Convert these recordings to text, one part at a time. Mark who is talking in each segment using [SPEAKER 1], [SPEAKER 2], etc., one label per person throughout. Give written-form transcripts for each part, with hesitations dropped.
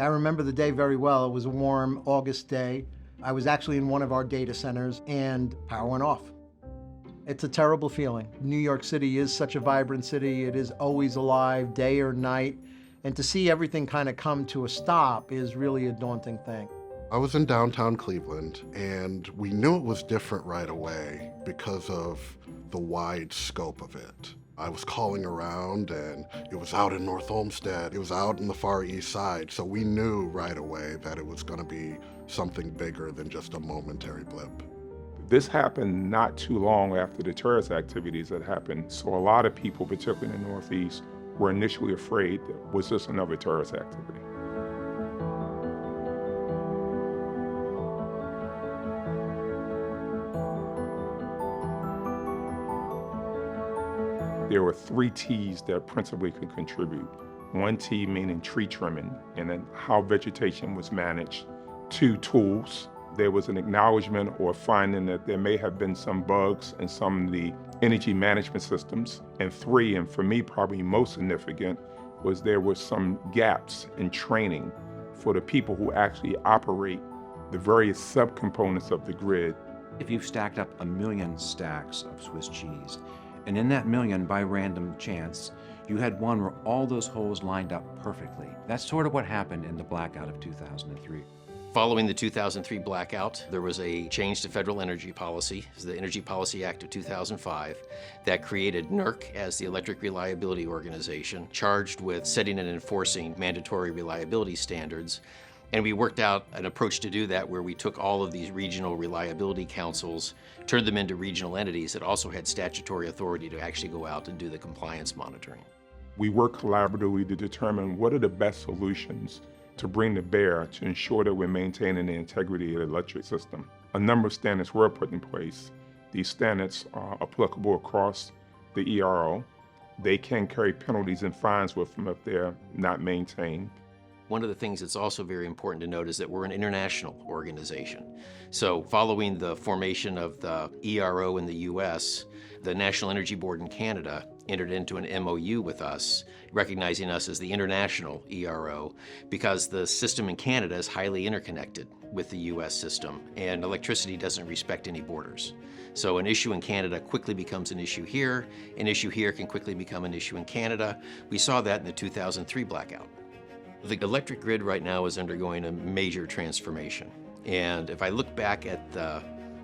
[SPEAKER 1] I remember the day very well. It was a warm August day. I was actually in one of our data centers and power went off. It's a terrible feeling. New York City is such a vibrant city. It is always alive, day or night. And to see everything kind of come to a stop is really a daunting thing.
[SPEAKER 2] I was in downtown Cleveland, and we knew it was different right away because of the wide scope of it. I was calling around, and it was out in North Olmsted. It was out in the Far East Side, so we knew right away that it was going to be something bigger than just a momentary blip.
[SPEAKER 3] This happened not too long after the terrorist activities that happened, so a lot of people, particularly in the Northeast, were initially afraid that was this another terrorist activity. There were 3 T's that principally could contribute. 1 T meaning tree trimming, and then how vegetation was managed. 2, tools. There was an acknowledgement or finding that there may have been some bugs in some of the energy management systems. And 3, and for me probably most significant, was there were some gaps in training for the people who actually operate the various subcomponents of the grid.
[SPEAKER 4] If you've stacked up 1 million stacks of Swiss cheese, and in that million, by random chance, you had one where all those holes lined up perfectly. That's sort of what happened in the blackout of 2003.
[SPEAKER 5] Following the 2003 blackout, there was a change to federal energy policy, the Energy Policy Act of 2005, that created NERC as the Electric Reliability Organization, charged with setting and enforcing mandatory reliability standards. And we worked out an approach to do that where we took all of these regional reliability councils, turned them into regional entities that also had statutory authority to actually go out and do the compliance monitoring.
[SPEAKER 3] We work collaboratively to determine what are the best solutions to bring to bear to ensure that we're maintaining the integrity of the electric system. A number of standards were put in place. These standards are applicable across the ERO. They can carry penalties and fines with them if they're not maintained.
[SPEAKER 5] One of the things that's also very important to note is that we're an international organization. So following the formation of the ERO in the US, the National Energy Board in Canada entered into an MOU with us, recognizing us as the international ERO, because the system in Canada is highly interconnected with the US system, and electricity doesn't respect any borders. So an issue in Canada quickly becomes an issue here can quickly become an issue in Canada. We saw that in the 2003 blackout. The electric grid right now is undergoing a major transformation. And if I look back at the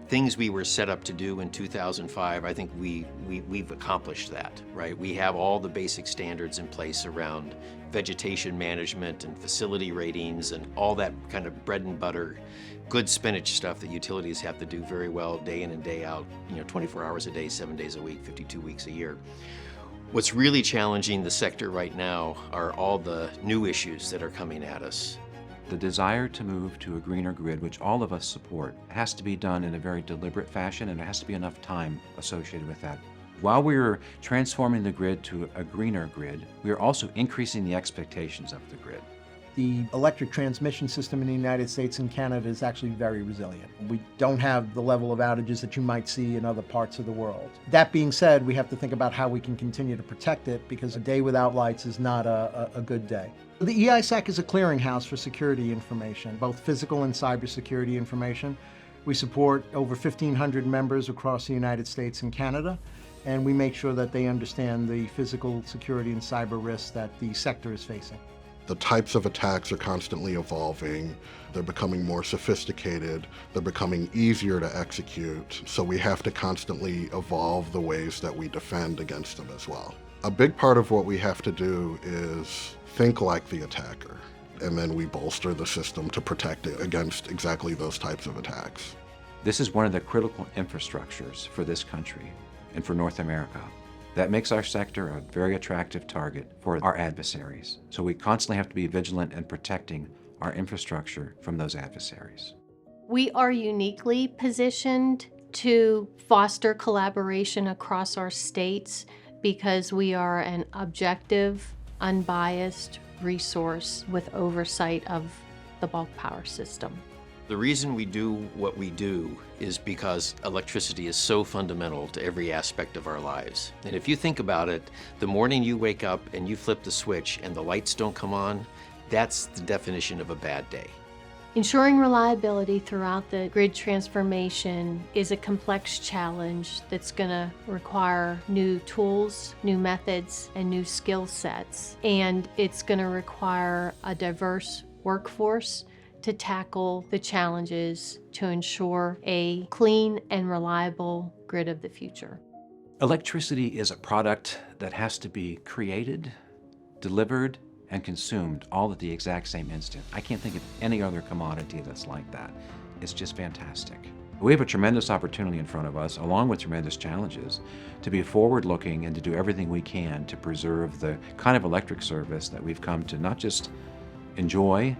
[SPEAKER 5] things we were set up to do in 2005, I think we've accomplished that, right? We have all the basic standards in place around vegetation management and facility ratings and all that kind of bread and butter, good spinach stuff that utilities have to do very well day in and day out, 24 hours a day, 7 days a week, 52 weeks a year. What's really challenging the sector right now are all the new issues that are coming at us.
[SPEAKER 4] The desire to move to a greener grid, which all of us support, has to be done in a very deliberate fashion, and there has to be enough time associated with that. While we're transforming the grid to a greener grid, we are also increasing the expectations of the grid.
[SPEAKER 1] The electric transmission system in the United States and Canada is actually very resilient. We don't have the level of outages that you might see in other parts of the world. That being said, we have to think about how we can continue to protect it, because a day without lights is not a good day. The EISAC is a clearinghouse for security information, both physical and cybersecurity information. We support over 1,500 members across the United States and Canada, and we make sure that they understand the physical security and cyber risks that the sector is facing.
[SPEAKER 2] The types of attacks are constantly evolving. They're becoming more sophisticated. They're becoming easier to execute. So we have to constantly evolve the ways that we defend against them as well. A big part of what we have to do is think like the attacker, and then we bolster the system to protect it against exactly those types of attacks.
[SPEAKER 4] This is one of the critical infrastructures for this country and for North America. That makes our sector a very attractive target for our adversaries. So we constantly have to be vigilant in protecting our infrastructure from those adversaries.
[SPEAKER 6] We are uniquely positioned to foster collaboration across our states because we are an objective, unbiased resource with oversight of the bulk power system.
[SPEAKER 5] The reason we do what we do is because electricity is so fundamental to every aspect of our lives. And if you think about it, the morning you wake up and you flip the switch and the lights don't come on, That's the definition of a bad day.
[SPEAKER 6] Ensuring reliability throughout the grid transformation is a complex challenge that's going to require new tools, new methods, and new skill sets. And it's going to require a diverse workforce to tackle the challenges to ensure a clean and reliable grid of the future.
[SPEAKER 4] Electricity is a product that has to be created, delivered, and consumed all at the exact same instant. I can't think of any other commodity that's like that. It's just fantastic. We have a tremendous opportunity in front of us, along with tremendous challenges, to be forward-looking and to do everything we can to preserve the kind of electric service that we've come to not just enjoy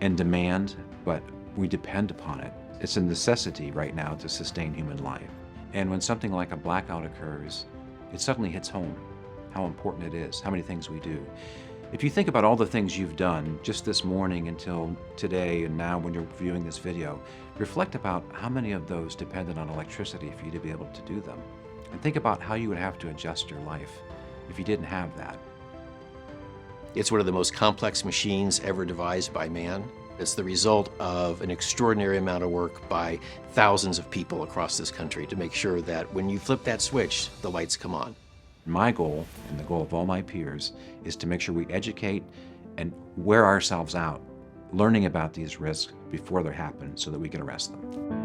[SPEAKER 4] and demand, but we depend upon it. It's a necessity right now to sustain human life. And when something like a blackout occurs, it suddenly hits home how important it is, how many things we do. If you think about all the things you've done just this morning until today and now when you're viewing this video, reflect about how many of those depended on electricity for you to be able to do them. And think about how you would have to adjust your life if you didn't have that.
[SPEAKER 5] It's one of the most complex machines ever devised by man. It's the result of an extraordinary amount of work by thousands of people across this country to make sure that when you flip that switch, the lights come on.
[SPEAKER 4] My goal, and the goal of all my peers, is to make sure we educate and wear ourselves out learning about these risks before they happen so that we can arrest them.